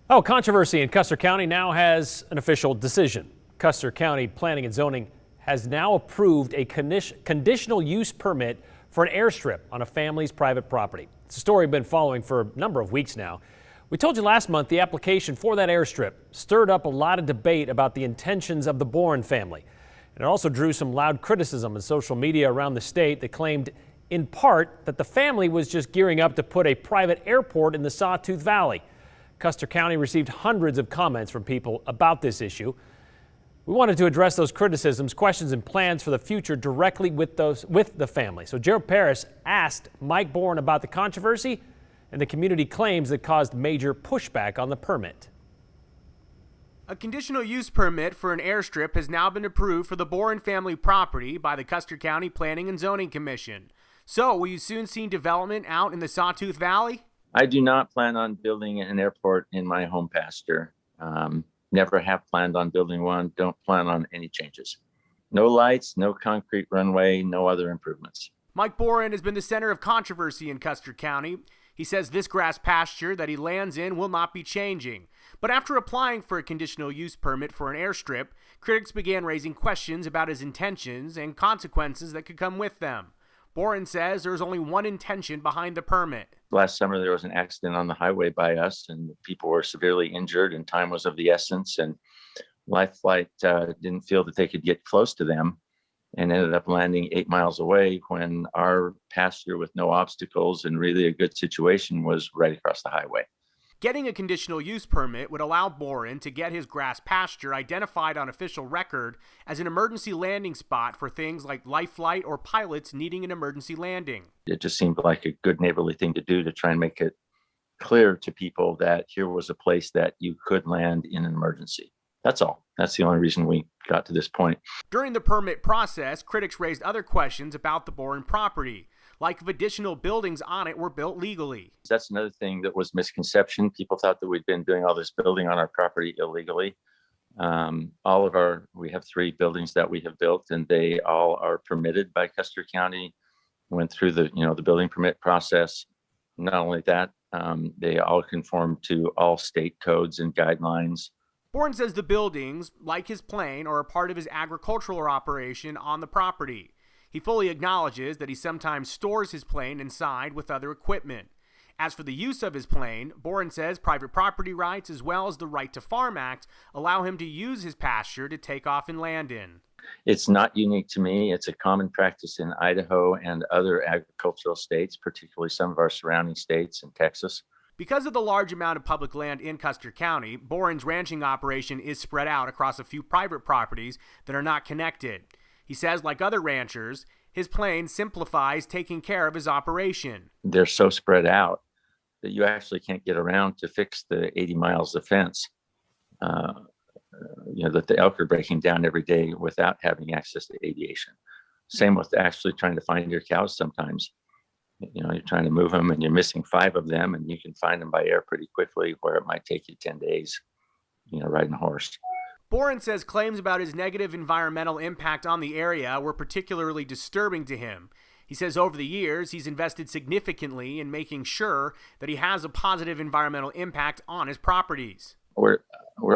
Oh, controversy in Custer County now has an official decision. Custer County Planning and Zoning has now approved a conditional use permit for an airstrip on a family's private property. It's a story we've been following for a number of weeks now. We told you last month the application for that airstrip stirred up a lot of debate about the intentions of the Boren family. And it also drew some loud criticism in social media around the state that claimed, in part, that the family was just gearing up to put a private airport in the Sawtooth Valley. Custer County received hundreds of comments from people about this issue. We wanted to address those criticisms, questions, and plans for the future directly with the family. So Gerald Paris asked Mike Boren about the controversy and the community claims that caused major pushback on the permit. A conditional use permit for an airstrip has now been approved for the Boren family property by the Custer County Planning and Zoning Commission. So, will you soon see development out in the Sawtooth Valley? I do not plan on building an airport in my home pasture. Never have planned on building one. Don't plan on any changes. No lights, no concrete runway, no other improvements. Mike Boren has been the center of controversy in Custer County. He says this grass pasture that he lands in will not be changing. But after applying for a conditional use permit for an airstrip, critics began raising questions about his intentions and consequences that could come with them. Boren says there's only one intention behind the permit. Last summer, there was an accident on the highway by us, and people were severely injured, and time was of the essence. And Life Flight didn't feel that they could get close to them and ended up landing 8 miles away when our pasture with no obstacles and really a good situation was right across the highway. Getting a conditional use permit would allow Boren to get his grass pasture identified on official record as an emergency landing spot for things like Life Flight or pilots needing an emergency landing. It just seemed like a good neighborly thing to do to try and make it clear to people that here was a place that you could land in an emergency. That's all. That's the only reason we got to this point. During the permit process, critics raised other questions about the Boren property, like if additional buildings on it were built legally. That's another thing that was misconception. People thought that we'd been doing all this building on our property illegally. We have 3 buildings that we have built, and they all are permitted by Custer County. Went through the building permit process. Not only that, they all conform to all state codes and guidelines. Boren says the buildings, like his plane, are a part of his agricultural operation on the property. He fully acknowledges that he sometimes stores his plane inside with other equipment. As for the use of his plane, Boren says private property rights as well as the Right to Farm Act allow him to use his pasture to take off and land in. It's not unique to me. It's a common practice in Idaho and other agricultural states, particularly some of our surrounding states and Texas. Because of the large amount of public land in Custer County, Boren's ranching operation is spread out across a few private properties that are not connected. He says, like other ranchers, his plane simplifies taking care of his operation. They're so spread out that you actually can't get around to fix the 80 miles of fence that the elk are breaking down every day without having access to aviation. Same with actually trying to find your cows sometimes. You're trying to move them and you're missing 5 of them, and you can find them by air pretty quickly, where it might take you 10 days, riding a horse. Boren says claims about his negative environmental impact on the area were particularly disturbing to him. He says over the years, he's invested significantly in making sure that he has a positive environmental impact on his properties. We're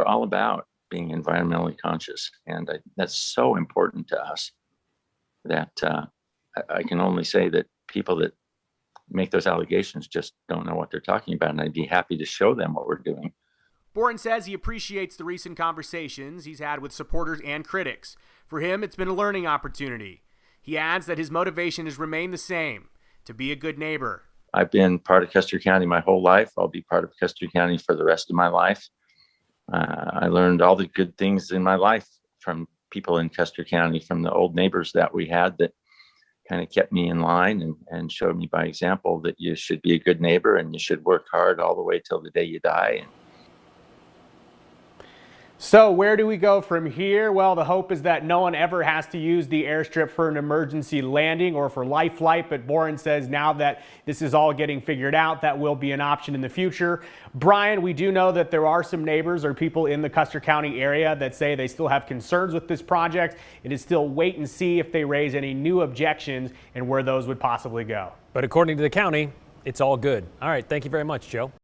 all about being environmentally conscious, and that's so important to us that I can only say that people that make those allegations just don't know what they're talking about, and I'd be happy to show them what we're doing. Boren says he appreciates the recent conversations he's had with supporters and critics. For him, it's been a learning opportunity. He adds that his motivation has remained the same, to be a good neighbor. I've been part of Custer County my whole life. I'll be part of Custer County for the rest of my life. I learned all the good things in my life from people in Custer County, from the old neighbors that we had that kind of kept me in line and showed me by example that you should be a good neighbor and you should work hard all the way till the day you die. So where do we go from here? Well, the hope is that no one ever has to use the airstrip for an emergency landing or for life flight, but Boren says now that this is all getting figured out, that will be an option in the future. Brian, we do know that there are some neighbors or people in the Custer County area that say they still have concerns with this project. It is still wait and see if they raise any new objections and where those would possibly go. But according to the county, it's all good. All right, thank you very much, Joe.